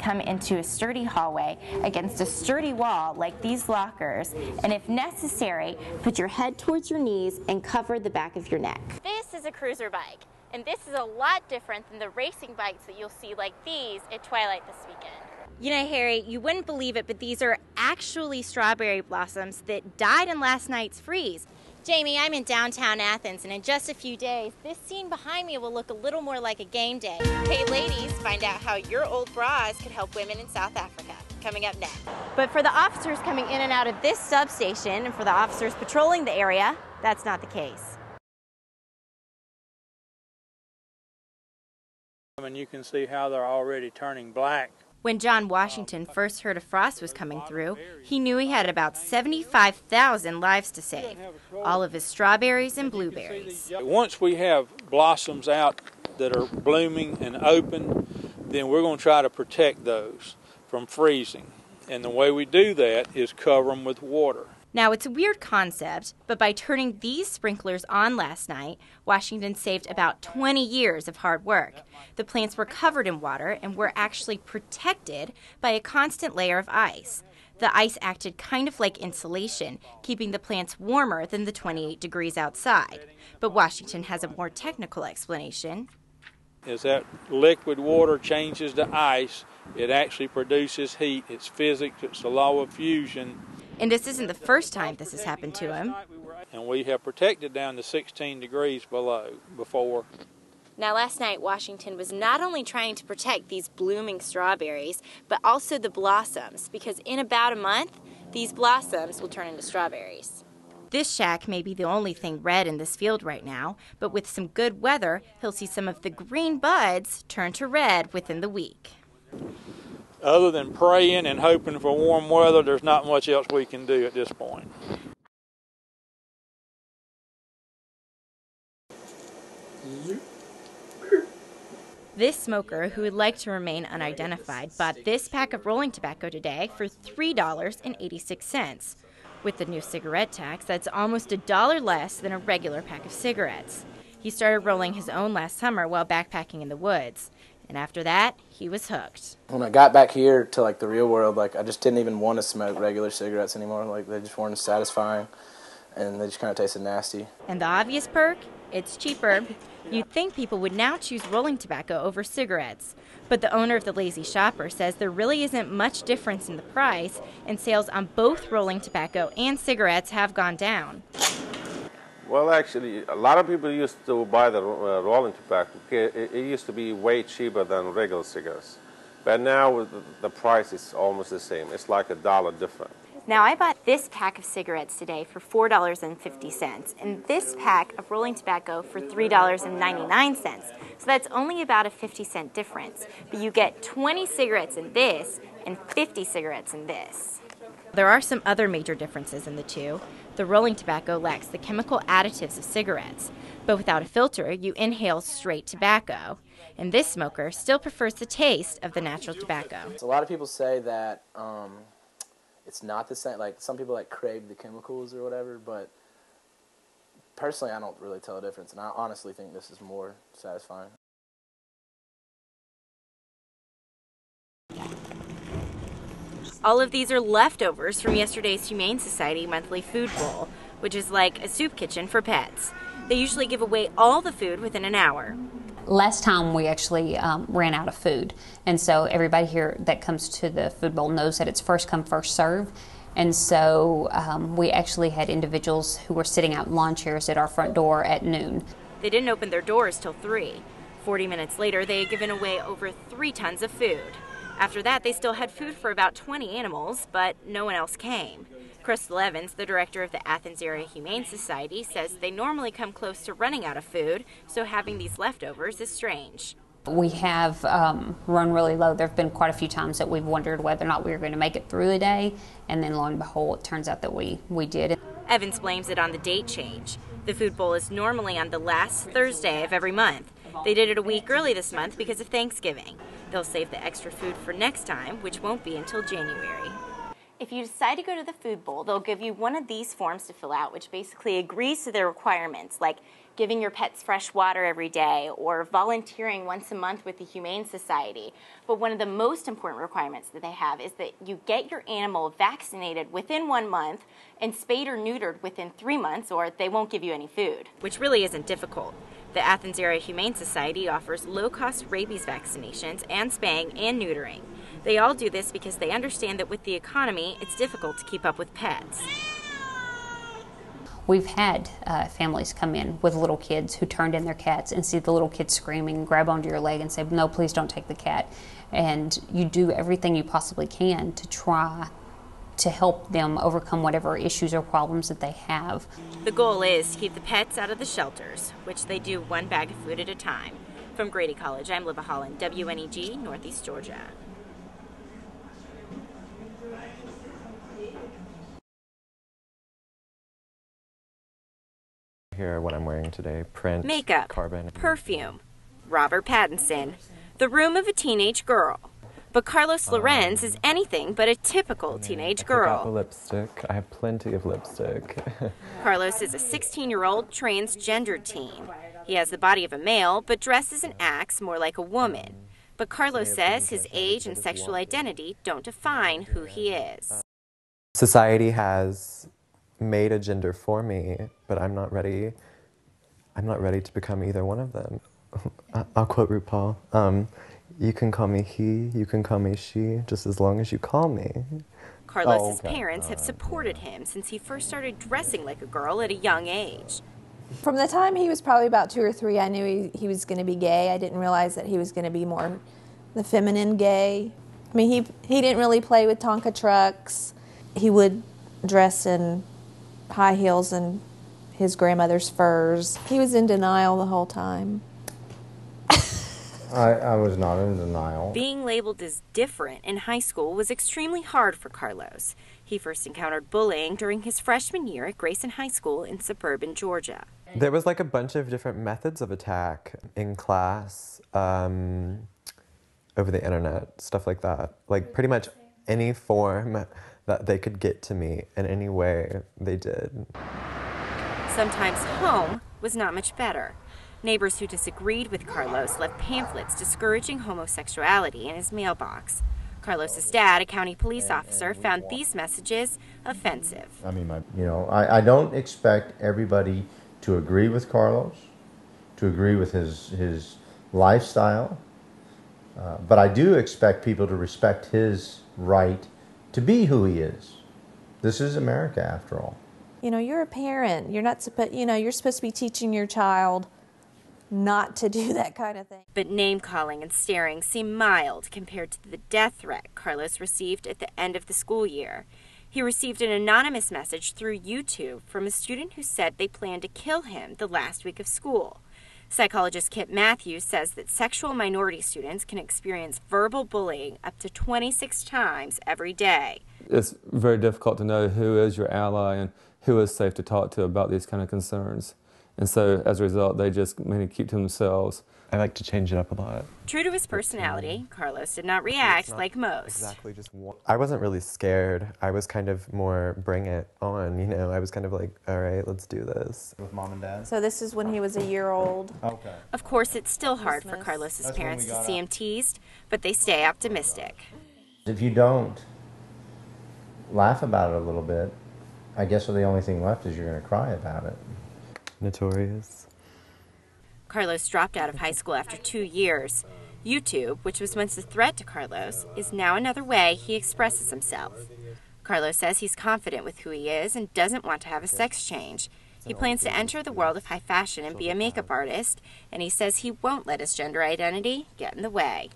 come into a sturdy hallway against a sturdy wall like these lockers, and if necessary, put your head towards your knees and cover the back of your neck. This is a cruiser bike, and this is a lot different than the racing bikes that you'll see like these at Twilight this weekend. You know, Harry, you wouldn't believe it, but these are actually strawberry blossoms that died in last night's freeze. Jamie, I'm in downtown Athens, and in just a few days, this scene behind me will look a little more like a game day. Hey ladies, find out how your old bras could help women in South Africa. Coming up next. But for the officers coming in and out of this substation, and for the officers patrolling the area, that's not the case. And you can see how they're already turning black. When John Washington first heard a frost was coming through, he knew he had about 75,000 lives to save, all of his strawberries and blueberries. Once we have blossoms out that are blooming and open, then we're going to try to protect those from freezing. And the way we do that is cover them with water. Now, it's a weird concept, but by turning these sprinklers on last night, Washington saved about 20 years of hard work. The plants were covered in water and were actually protected by a constant layer of ice. The ice acted kind of like insulation, keeping the plants warmer than the 28 degrees outside. But Washington has a more technical explanation. As that liquid water changes to ice, it actually produces heat. It's physics, it's the law of fusion. And this isn't the first time this has happened to him. And we have protected down to 16 degrees below before. Now, last night, Washington was not only trying to protect these blooming strawberries, but also the blossoms, because in about a month, these blossoms will turn into strawberries. This shack may be the only thing red in this field right now, but with some good weather, he'll see some of the green buds turn to red within the week. Other than praying and hoping for warm weather, there's not much else we can do at this point. This smoker, who would like to remain unidentified, bought this pack of rolling tobacco today for $3.86. With the new cigarette tax, that's almost $1 less than a regular pack of cigarettes. He started rolling his own last summer while backpacking in the woods. And after that, he was hooked. When I got back here to like the real world, like I just didn't even want to smoke regular cigarettes anymore. Like they just weren't satisfying, and they just kind of tasted nasty. And the obvious perk? It's cheaper. You'd think people would now choose rolling tobacco over cigarettes. But the owner of the Lazy Shopper says there really isn't much difference in the price, and sales on both rolling tobacco and cigarettes have gone down. Well, actually, a lot of people used to buy the rolling tobacco. It used to be way cheaper than regular cigarettes. But now the price is almost the same. It's like $1 different. Now, I bought this pack of cigarettes today for $4.50, and this pack of rolling tobacco for $3.99. So that's only about a 50-cent difference. But you get 20 cigarettes in this and 50 cigarettes in this. There are some other major differences in the two. The rolling tobacco lacks the chemical additives of cigarettes, but without a filter, you inhale straight tobacco. And this smoker still prefers the taste of the natural tobacco. So a lot of people say that it's not the same. Like some people like crave the chemicals or whatever, but personally, I don't really tell a difference, and I honestly think this is more satisfying. All of these are leftovers from yesterday's Humane Society monthly food bowl, which is like a soup kitchen for pets. They usually give away all the food within an hour. Last time we actually ran out of food, and so everybody here that comes to the food bowl knows that it's first come, first serve. And so we actually had individuals who were sitting out in lawn chairs at our front door at noon. They didn't open their doors till 3. 40 minutes later, they had given away over 3 tons of food. After that, they still had food for about 20 animals, but no one else came. Crystal Evans, the director of the Athens Area Humane Society, says they normally come close to running out of food, so having these leftovers is strange. We have run really low. There have been quite a few times that we've wondered whether or not we were going to make it through the day, and then lo and behold, it turns out that we did. Evans blames it on the date change. The food bowl is normally on the last Thursday of every month. They did it a week early this month because of Thanksgiving. They'll save the extra food for next time, which won't be until January. If you decide to go to the food bowl, they'll give you one of these forms to fill out, which basically agrees to their requirements, like giving your pets fresh water every day or volunteering once a month with the Humane Society. But one of the most important requirements that they have is that you get your animal vaccinated within 1 month and spayed or neutered within 3 months, or they won't give you any food. Which really isn't difficult. The Athens Area Humane Society offers low-cost rabies vaccinations and spaying and neutering. They all do this because they understand that with the economy, it's difficult to keep up with pets. We've had families come in with little kids who turned in their cats and see the little kid screaming, grab onto your leg and say, no, please don't take the cat. And you do everything you possibly can to try to help them overcome whatever issues or problems that they have. The goal is to keep the pets out of the shelters, which they do 1 bag of food at a time. From Grady College, I'm Libba Holland, WNEG, Northeast Georgia. Here, what I'm wearing today, print, makeup, carbon, perfume, Robert Pattinson, the room of a teenage girl. But Carlos Lorenz is anything but a typical teenage girl. I lipstick. I have plenty of lipstick. Carlos is a 16-year-old transgendered teen. He has the body of a male, but dresses and acts more like a woman. But Carlos says his age and sexual identity don't define who he is. Society has made a gender for me, but I'm not ready to become either one of them. I'll quote RuPaul, you can call me he, you can call me she, just as long as you call me. Carlos's parents have supported him since he first started dressing like a girl at a young age. From the time he was probably about 2 or 3, I knew he was going to be gay. I didn't realize that he was going to be more the feminine gay. I mean, he didn't really play with Tonka trucks. He would dress in high heels and his grandmother's furs. He was in denial the whole time. I was not in denial. Being labeled as different in high school was extremely hard for Carlos. He first encountered bullying during his freshman year at Grayson High School in suburban Georgia. There was like a bunch of different methods of attack in class, over the internet, stuff like that. Like pretty much any form that they could get to me in any way, they did. Sometimes home was not much better. Neighbors who disagreed with Carlos left pamphlets discouraging homosexuality in his mailbox. Carlos's dad, a county police officer, found these messages offensive. I mean, I don't expect everybody to agree with Carlos, to agree with his lifestyle, but I do expect people to respect his right to be who he is. This is America, after all. You know, you're a parent. You're not supposed. You're supposed to be teaching your child not to do that kind of thing. But name-calling and staring seem mild compared to the death threat Carlos received at the end of the school year. He received an anonymous message through YouTube from a student who said they planned to kill him the last week of school. Psychologist Kip Matthews says that sexual minority students can experience verbal bullying up to 26 times every day. It's very difficult to know who is your ally and who is safe to talk to about these kind of concerns. And so, as a result, they just mainly keep to themselves. I like to change it up a lot. True to his personality, Carlos did not react like most. Exactly, I wasn't really scared. I was kind of more bring it on, I was kind of like, all right, let's do this. With mom and dad? So this is when he was a year old. Okay. Of course, it's still hard for Carlos's parents to see him teased, but they stay optimistic. If you don't laugh about it a little bit, I guess the only thing left is you're going to cry about it. Notorious. Carlos dropped out of high school after 2 years. YouTube, which was once a threat to Carlos, is now another way he expresses himself. Carlos says he's confident with who he is and doesn't want to have a sex change. He plans to enter the world of high fashion and be a makeup artist, and he says he won't let his gender identity get in the way.